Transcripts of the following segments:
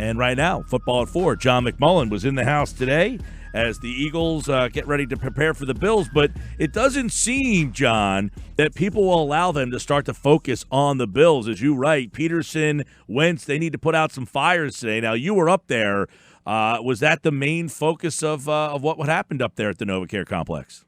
And right now, football at 4. John McMullen was in the house today as the Eagles get ready to prepare for the Bills. But it doesn't seem, John, that people will allow them to start to focus on the Bills. As you write, Peterson, Wentz, they need to put out some fires today. Now, you were up there. Was that the main focus of what happened up there at the NovaCare Complex?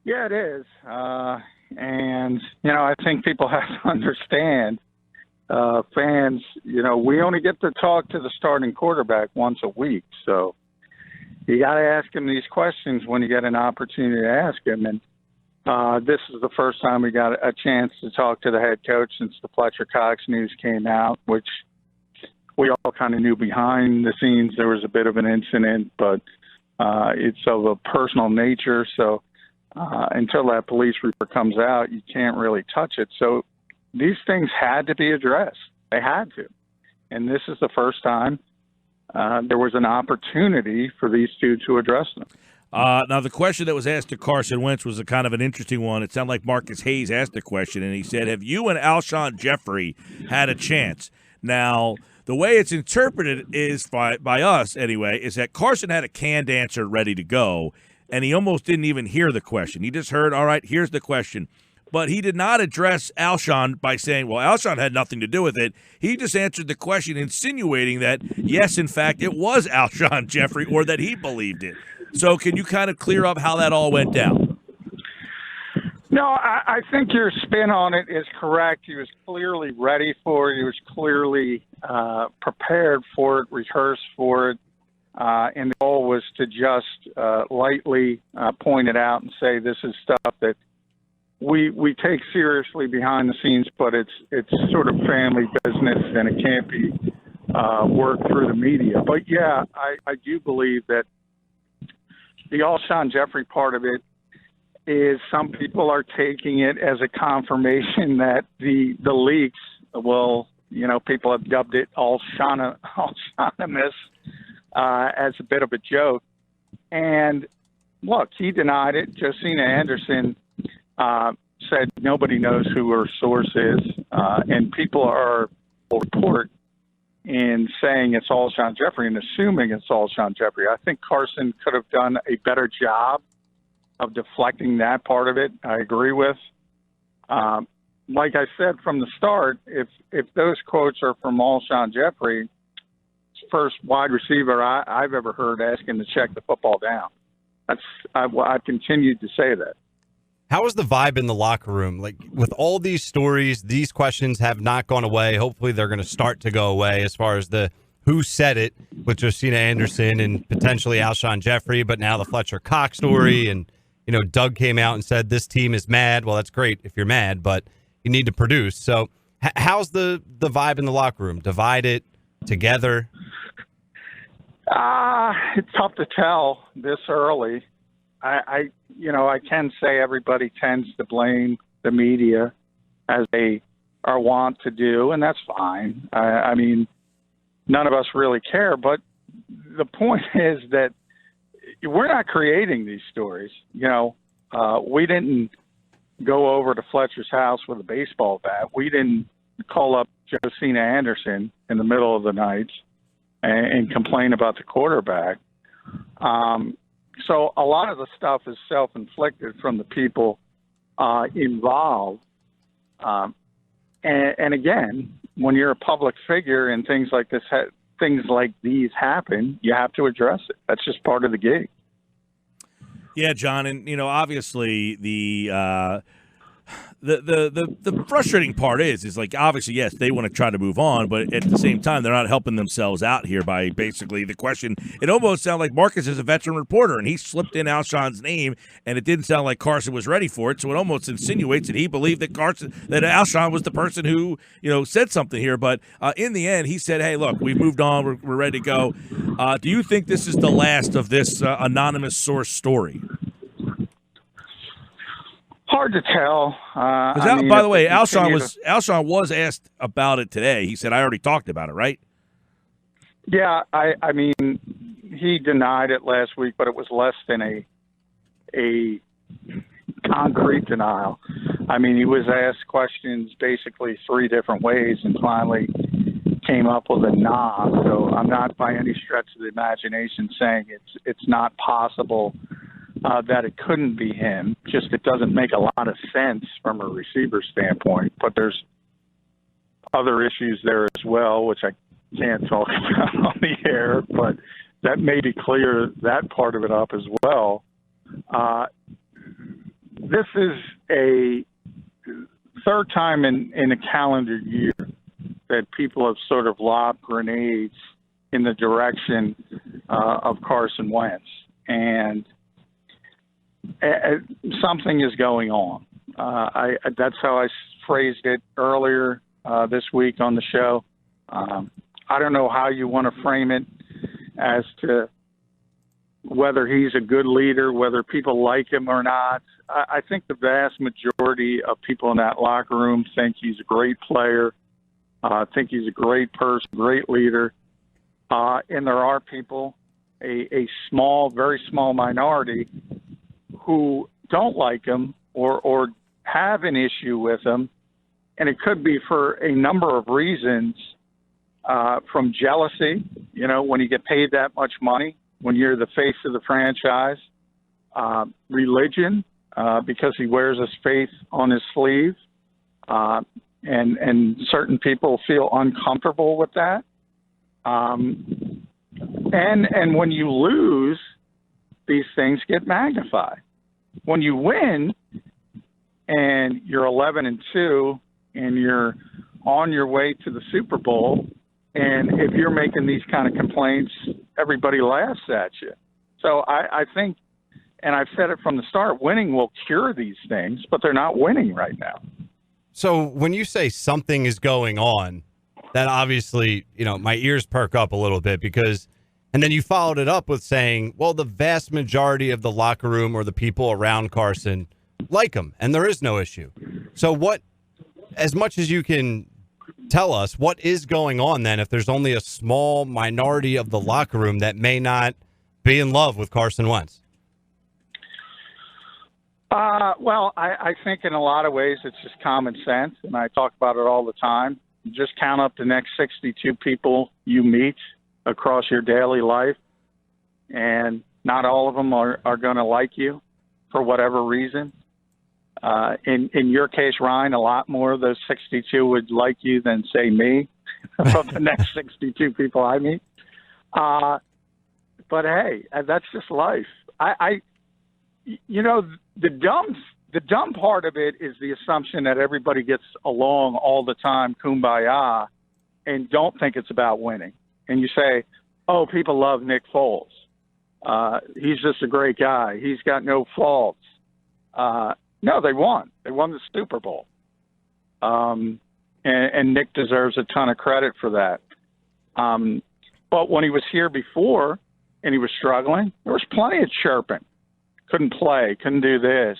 Yeah, it is. And, I think people have to understand, fans, we only get to talk to the starting quarterback once a week. So you got to ask him these questions when you get an opportunity to ask him. And this is the first time we got a chance to talk to the head coach since the Fletcher Cox news came out, which we all kind of knew behind the scenes there was a bit of an incident, but it's of a personal nature. So until that police report comes out, you can't really touch it. So these things had to be addressed. They had to. And this is the first time there was an opportunity for these two to address them. Now, the question that was asked to Carson Wentz was a kind of an interesting one. It sounded like Marcus Hayes asked the question, and he said, have you and Alshon Jeffrey had a chance? Now, the way it's interpreted is, by us anyway, is that Carson had a canned answer ready to go, and he almost didn't even hear the question. He just heard, all right, here's the question. But he did not address Alshon by saying, well, Alshon had nothing to do with it. He just answered the question insinuating that, yes, in fact, it was Alshon Jeffrey, or that he believed it. So can you kind of clear up how that all went down? No, I think your spin on it is correct. He was clearly ready for it. He was clearly prepared for it, rehearsed for it. And the goal was to just lightly point it out and say this is stuff that we take seriously behind the scenes, but it's sort of family business and it can't be worked through the media. But, yeah, I do believe that the Alshon Jeffrey part of it is some people are taking it as a confirmation that the leaks, well, people have dubbed it Alshonimous as a bit of a joke. And, look, he denied it. Josina Anderson said nobody knows who her source is, and people are report in saying it's Alshon Jeffrey and assuming it's Alshon Jeffrey. I think Carson could have done a better job of deflecting that part of it. I agree with. Like I said from the start, if those quotes are from Alshon Jeffrey, first wide receiver I've ever heard asking to check the football down. I've continued to say that. How is the vibe in the locker room? Like, with all these stories, these questions have not gone away. Hopefully they're going to start to go away as far as the who said it with Josina Anderson and potentially Alshon Jeffrey, but now the Fletcher Cox story. And, Doug came out and said this team is mad. Well, that's great if you're mad, but you need to produce. So how's the vibe in the locker room? Divided, together? It's tough to tell this early. I can say everybody tends to blame the media as they are wont to do, and that's fine. I mean, none of us really care, but the point is that we're not creating these stories. We didn't go over to Fletcher's house with a baseball bat. We didn't call up Josina Anderson in the middle of the night and complain about the quarterback. So a lot of the stuff is self-inflicted from the people involved. And again, when you're a public figure and things like this, things like these happen, you have to address it. That's just part of the gig. Yeah, John, and obviously the frustrating part is like, obviously, yes, they want to try to move on, but at the same time, they're not helping themselves out here by basically the question. It almost sounded like Marcus is a veteran reporter, and he slipped in Alshon's name, and it didn't sound like Carson was ready for it, so it almost insinuates that he believed that Alshon was the person who, said something here. But in the end, he said, hey, look, we've moved on. We're ready to go. Do you think this is the last of this anonymous source story? Hard to tell. By the way, Alshon was asked about it today. He said, I already talked about it, right? Yeah, I mean, he denied it last week, but it was less than a concrete denial. I mean, he was asked questions basically three different ways, and finally came up with a nah. So I'm not by any stretch of the imagination saying it's not possible that it couldn't be him. Just it doesn't make a lot of sense from a receiver standpoint. But there's other issues there as well, which I can't talk about on the air, but that maybe clear that part of it up as well. This is a third time in a calendar year that people have sort of lobbed grenades in the direction of Carson Wentz, and something is going on. That's how I phrased it earlier this week on the show. I don't know how you want to frame it as to whether he's a good leader, whether people like him or not. I think the vast majority of people in that locker room think he's a great player, think he's a great person, great leader. And there are people, a small, very small minority, who don't like him or have an issue with him. And it could be for a number of reasons, from jealousy, when you get paid that much money, when you're the face of the franchise, religion, because he wears his faith on his sleeve, and certain people feel uncomfortable with that. And when you lose, these things get magnified. When you win and you're 11-2 and you're on your way to the Super Bowl, and if you're making these kind of complaints, everybody laughs at you. So I think, and I've said it from the start, winning will cure these things, but they're not winning right now. So when you say something is going on, that obviously, my ears perk up a little bit because, and then you followed it up with saying, well, the vast majority of the locker room or the people around Carson like him, and there is no issue. So what, as much as you can tell us, what is going on then if there's only a small minority of the locker room that may not be in love with Carson Wentz? Well, I think in a lot of ways it's just common sense, and I talk about it all the time. You just count up the next 62 people you meet across your daily life, and not all of them are going to like you for whatever reason. In your case, Ryan, a lot more of those 62 would like you than, say, me, of the next 62 people I meet. But, hey, that's just life. The dumb part of it is the assumption that everybody gets along all the time, kumbaya, and don't think it's about winning. And you say, oh, people love Nick Foles. He's just a great guy. He's got no faults. No, they won. They won the Super Bowl. And Nick deserves a ton of credit for that. But when he was here before and he was struggling, there was plenty of chirping. Couldn't play, couldn't do this,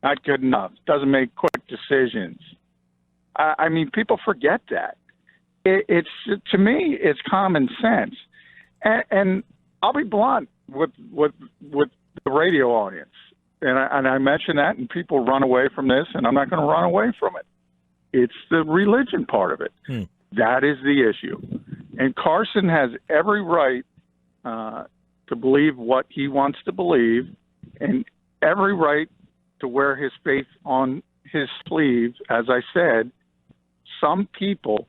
not good enough, doesn't make quick decisions. I mean, people forget that. It's to me, it's common sense. And I'll be blunt with the radio audience. And I mention that, and people run away from this, and I'm not going to run away from it. It's the religion part of it. That is the issue. And Carson has every right to believe what he wants to believe, and every right to wear his faith on his sleeve. As I said, some people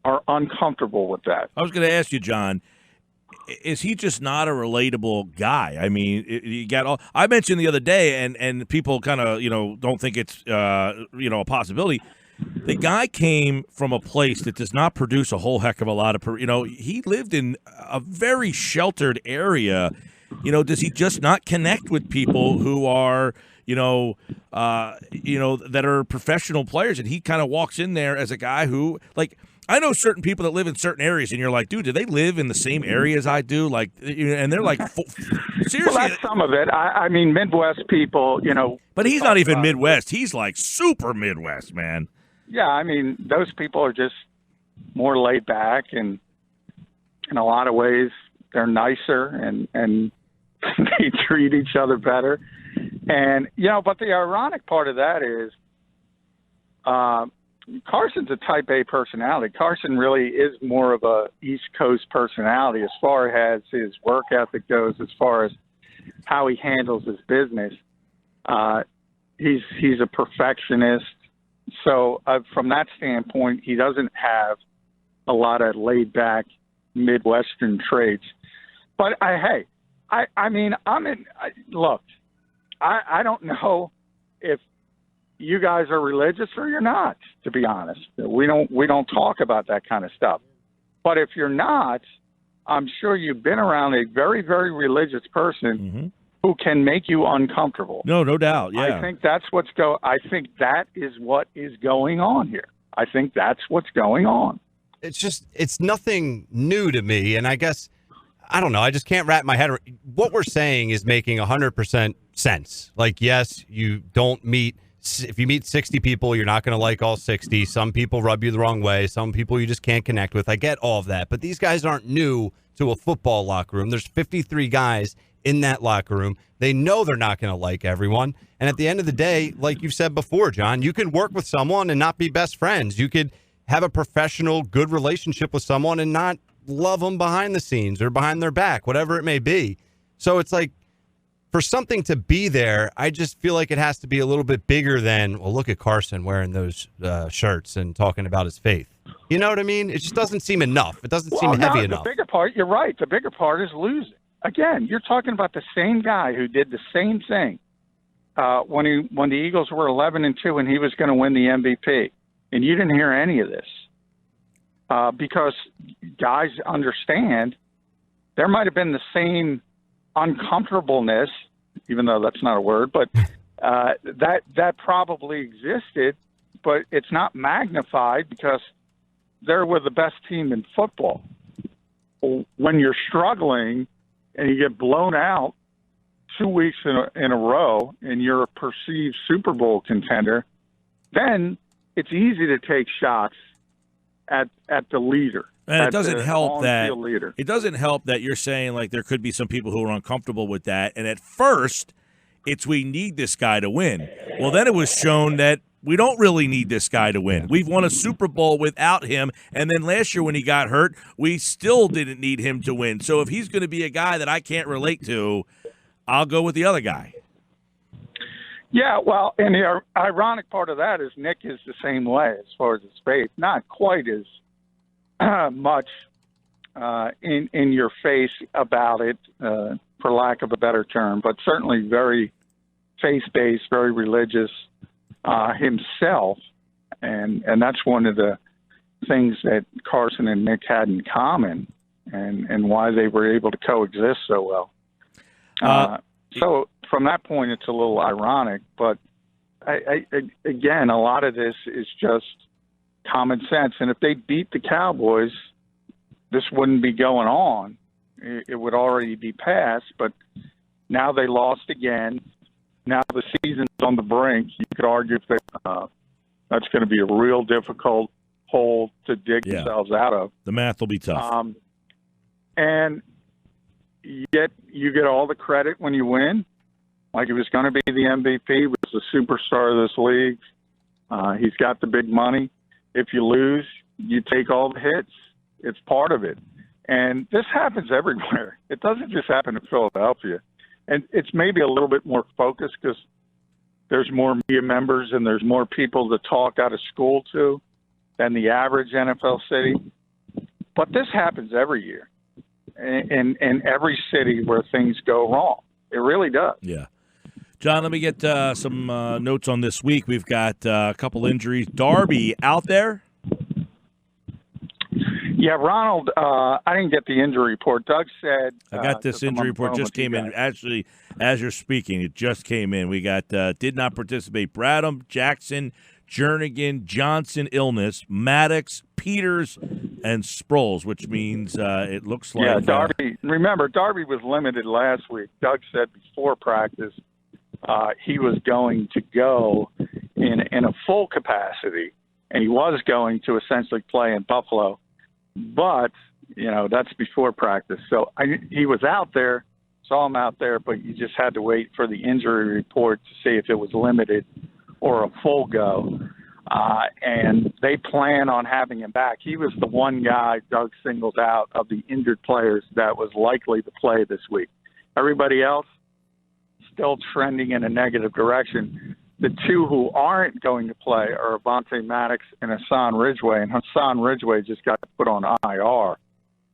are uncomfortable with that. I was going to ask you, John, is he just not a relatable guy? I mean, you got all. I mentioned the other day, and people kind of don't think it's a possibility. The guy came from a place that does not produce a whole heck of a lot of. He lived in a very sheltered area. Does he just not connect with people who are that are professional players? And he kind of walks in there as a guy who, like, I know certain people that live in certain areas, and you're like, dude, do they live in the same area as I do? Like, and they're like, seriously. Well, that's some of it. I mean, Midwest people, But he's not even Midwest. He's like super Midwest, man. Yeah, I mean, those people are just more laid back, and in a lot of ways, they're nicer, and they treat each other better. And, but the ironic part of that is Carson's a type A personality. Carson really is more of a East Coast personality as far as his work ethic goes, as far as how he handles his business. He's a perfectionist. So from that standpoint, he doesn't have a lot of laid-back Midwestern traits. But look, I don't know if you guys are religious or you're not, to be honest. We don't talk about that kind of stuff. But if you're not, I'm sure you've been around a very, very religious person who can make you uncomfortable. No doubt. Yeah. I think that is what is going on here. I think that's what's going on. It's nothing new to me, and I guess I don't know. I just can't wrap my head around. What we're saying is making 100% sense. Like, yes, you don't meet. If you meet 60 people, you're not going to like all 60. Some people rub you the wrong way. Some people you just can't connect with. I get all of that. But these guys aren't new to a football locker room. There's 53 guys in that locker room. They know they're not going to like everyone. And at the end of the day, like you've said before, John, you can work with someone and not be best friends. You could have a professional, good relationship with someone and not love them behind the scenes or behind their back, whatever it may be. So it's like, for something to be there, I just feel like it has to be a little bit bigger than, well, look at Carson wearing those shirts and talking about his faith. You know what I mean? It just doesn't seem enough. It doesn't seem heavy enough. The bigger part, you're right. The bigger part is losing. Again, you're talking about the same guy who did the same thing when the Eagles were 11-2 and he was going to win the MVP, and you didn't hear any of this because guys understand there might have been the same uncomfortableness, even though that's not a word, but that probably existed, but it's not magnified because they're with the best team in football. When you're struggling and you get blown out 2 weeks in a row and you're a perceived Super Bowl contender, then it's easy to take shots at the leader. And it doesn't help that you're saying like there could be some people who are uncomfortable with that. And at first, it's we need this guy to win. Well, then it was shown that we don't really need this guy to win. We've won a Super Bowl without him. And then last year when he got hurt, we still didn't need him to win. So if he's going to be a guy that I can't relate to, I'll go with the other guy. Yeah, well, and the ironic part of that is Nick is the same way as far as his faith. Not quite as much in your face about it, for lack of a better term, but certainly very faith-based, very religious himself, and that's one of the things that Carson and Nick had in common, and why they were able to coexist so well. So from that point, it's a little ironic, but again, a lot of this is just common sense. And if they beat the Cowboys, this wouldn't be going on. It would already be passed, but now they lost again. Now the season's on the brink. You could argue that that's going to be a real difficult hole to dig themselves out of. The math will be tough. And you get all the credit when you win. Like he was going to be the MVP, he was the superstar of this league. He's got the big money. If you lose, you take all the hits. It's part of it. And this happens everywhere. It doesn't just happen in Philadelphia. And it's maybe a little bit more focused because there's more media members and there's more people to talk out of school to than the average NFL city. But this happens every year in every city where things go wrong. It really does. Yeah. John, let me get some notes on this week. We've got a couple injuries. Darby out there? Yeah, Ronald, I didn't get the injury report. Doug said... I got this injury report just came in. Actually, as you're speaking, it just came in. We got did not participate. Bradham, Jackson, Jernigan, Johnson, illness, Maddox, Peters, and Sproles, which means it looks like... Yeah, Darby. Remember, Darby was limited last week. Doug said before practice he was going to go in a full capacity, and he was going to essentially play in Buffalo. But, that's before practice. So he was out there, saw him out there, but you just had to wait for the injury report to see if it was limited or a full go. and they plan on having him back. He was the one guy Doug singled out of the injured players that was likely to play this week. Everybody else still trending in a negative direction. The two who aren't going to play are Avonte Maddox and Hassan Ridgeway, and Hassan Ridgeway just got put on IR,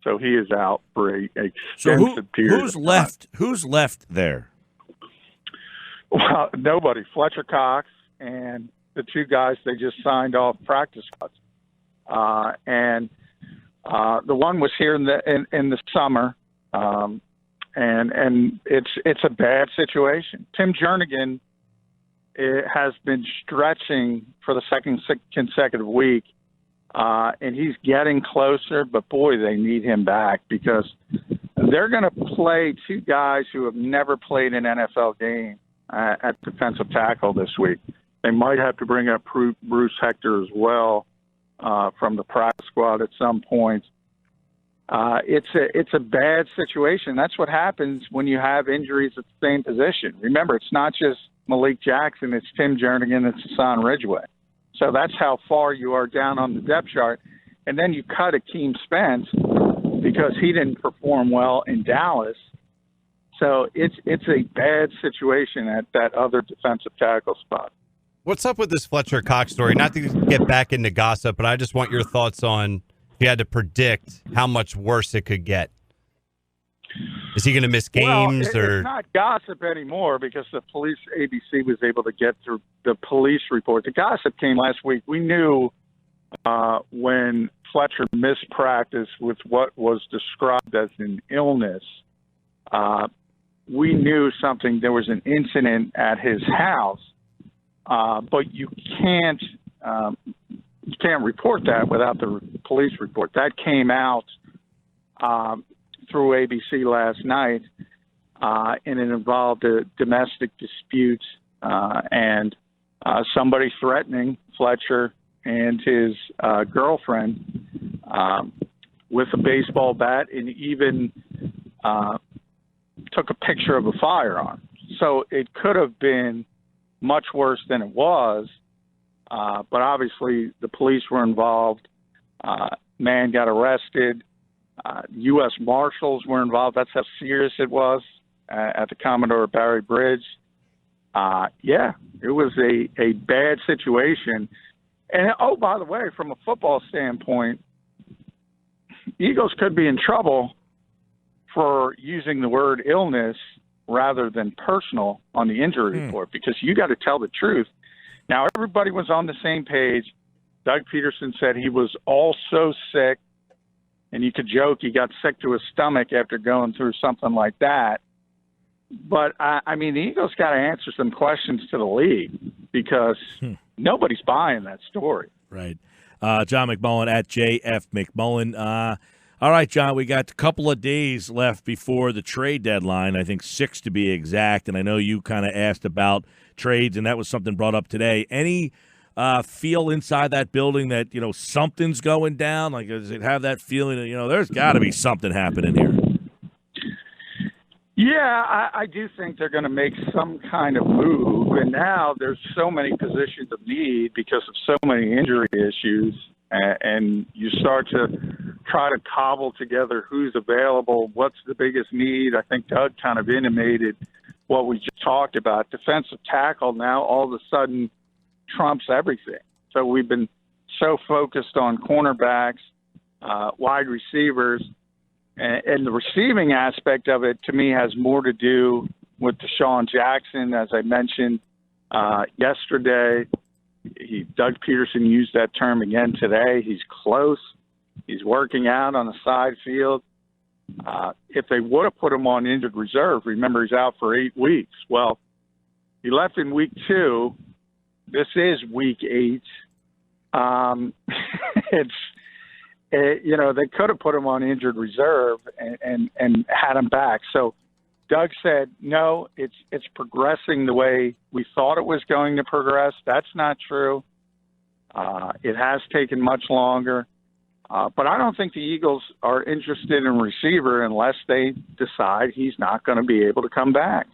so he is out for a extensive period. Who's left? Who's left there? Well, nobody. Fletcher Cox and the two guys they just signed off practice squads, and the one was here in the summer, and it's a bad situation. Tim Jernigan has been stretching for the second consecutive week, and he's getting closer. But boy, they need him back because they're going to play two guys who have never played an NFL game at defensive tackle this week. They might have to bring up Bruce Hector as well from the practice squad at some point. It's a bad situation. That's what happens when you have injuries at the same position. Remember, it's not just Malik Jackson, it's Tim Jernigan, it's Hassan Ridgeway. So that's how far you are down on the depth chart. And then you cut Akeem Spence because he didn't perform well in Dallas. So it's a bad situation at that other defensive tackle spot. What's up with this Fletcher Cox story? Not to get back into gossip, but I just want your thoughts on if you had to predict how much worse it could get. Is he going to miss games? It's not gossip anymore because the police, ABC was able to get through the police report. The gossip came last week. We knew when Fletcher missed practice with what was described as an illness, we knew there was an incident at his house, but you can't report that without the police report. That came out through ABC last night, and it involved a domestic dispute and somebody threatening Fletcher and his girlfriend with a baseball bat, and even took a picture of a firearm. So it could have been much worse than it was, but obviously the police were involved. Man got arrested. U.S. Marshals were involved. That's how serious it was at the Commodore Barry Bridge. Yeah, it was a bad situation. And, oh, by the way, from a football standpoint, Eagles could be in trouble for using the word illness rather than personal on the injury report because you got to tell the truth. Now, everybody was on the same page. Doug Peterson said he was also sick, and you could joke he got sick to his stomach after going through something like that. But, I mean, the Eagles got to answer some questions to the league because nobody's buying that story. Right. John McMullen at JF McMullen. All right, John, we got a couple of days left before the trade deadline, I think 6 to be exact, and I know you kind of asked about trades, and that was something brought up today. Any feel inside that building that, something's going down? Like, does it have that feeling that, there's got to be something happening here? Yeah, I do think they're going to make some kind of move, and now there's so many positions of need because of so many injury issues, and you start to try to cobble together who's available, what's the biggest need. I think Doug kind of intimated what we just talked about. Defensive tackle now all of a sudden trumps everything. So we've been so focused on cornerbacks, wide receivers, and the receiving aspect of it, to me, has more to do with Deshaun Jackson. As I mentioned yesterday, Doug Peterson used that term again today. He's close. He's working out on the side field. If they would have put him on injured reserve, remember he's out for 8 weeks. Well, he left in week 2. This is week 8. They could have put him on injured reserve and had him back. So Doug said, no, it's progressing the way we thought it was going to progress. That's not true. It has taken much longer. But I don't think the Eagles are interested in a receiver unless they decide he's not going to be able to come back.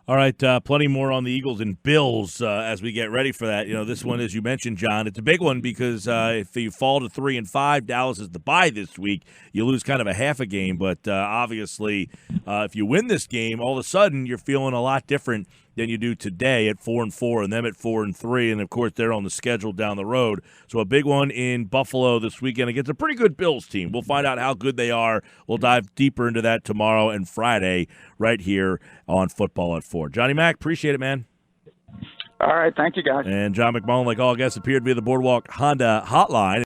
All right, plenty more on the Eagles and Bills as we get ready for that. This one, as you mentioned, John, it's a big one because if you fall to 3-5, Dallas is the bye this week. You lose kind of a half a game, but obviously, if you win this game, all of a sudden you're feeling a lot different than you do today at 4-4, and them at 4-3, and of course they're on the schedule down the road. So a big one in Buffalo this weekend against a pretty good Bills team. We'll find out how good they are. We'll dive deeper into that tomorrow and Friday right here on Football at 4. Johnny Mac, appreciate it, man. All right, thank you, guys. And John McMullen, like all guests, appeared via the Boardwalk Honda hotline.